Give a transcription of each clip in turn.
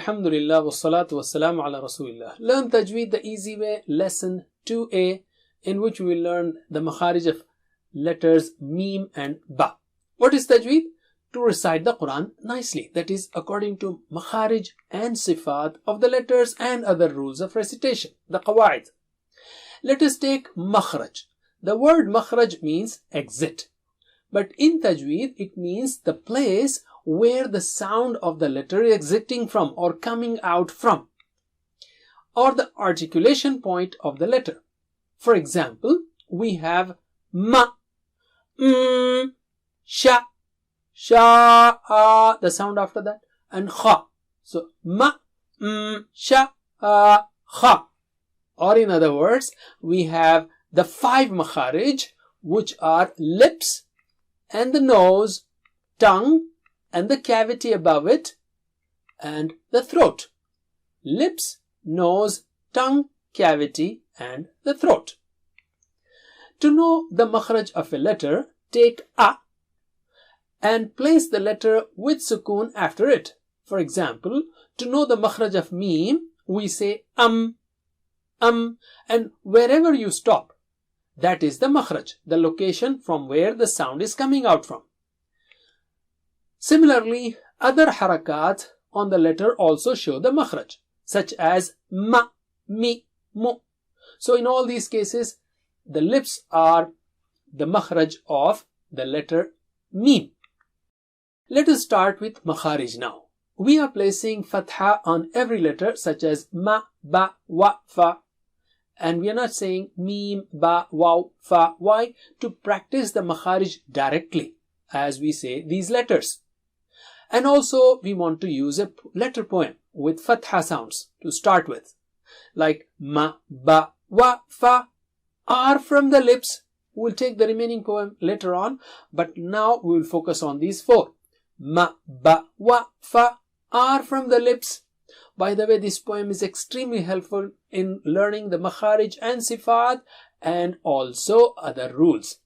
Alhamdulillah wassalatu wassalamu ala Rasulillah. Learn Tajweed the easy way, lesson 2A, in which we will learn the makharij of letters Mim and Ba. What is Tajweed? To recite the Quran nicely. That is according to makharij and sifat of the letters and other rules of recitation, the qawaid. Let us take Makhraj. The word Makhraj means exit. But in Tajweed, it means the place where the sound of the letter is exiting from or coming out from, or the articulation point of the letter. For example, we have Ma, Sha, Sha, the sound after that, and Kha. So, Ma, Sha, Kha. Or in other words, we have the 5 makharij, which are lips and the nose, tongue, and the cavity above it, and the throat. Lips, nose, tongue, cavity, and the throat. To know the makhraj of a letter, take A and place the letter with sukoon after it. For example, to know the makhraj of Mim, we say and wherever you stop, that is the makhraj, the location from where the sound is coming out from. Similarly, other harakat on the letter also show the makhraj, such as Ma, Mi, Mu. So in all these cases, the lips are the makhraj of the letter Mim. Let us start with makharij now. We are placing fatha on every letter, such as Ma, Ba, Wa, Fa. And we are not saying Mim, Ba, Waw, Fa. Why? To practice the makharij directly as we say these letters. And also we want to use a letter poem with fatha sounds to start with. Like Ma, Ba, Wa, Fa are from the lips. We'll take the remaining poem later on, but now we will focus on these 4. Ma, Ba, Wa, Fa are from the lips. By the way, this poem is extremely helpful in learning the makharij and sifat and also other rules.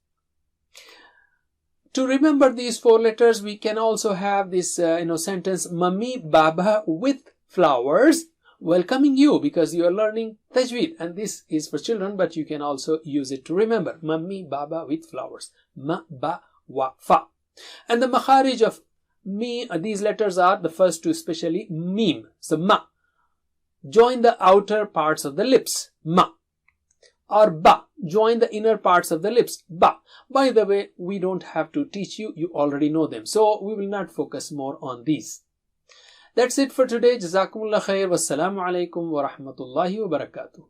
To remember these 4 letters, we can also have this sentence, Mummy Baba with flowers welcoming you, because you are learning Tajweed, and this is for children, but you can also use it to remember. Mummy Baba with flowers. Ma, Ba, Wa, Fa. And the makharij of these letters are the first 2, especially Mim. So Ma. Join the outer parts of the lips. Ma. Or Ba. Join the inner parts of the lips. Ba. By the way, we don't have to teach you. You already know them. So we will not focus more on these. That's it for today. Jazakumullah khair. Wassalamu alaikum wa rahmatullahi wa barakatuh.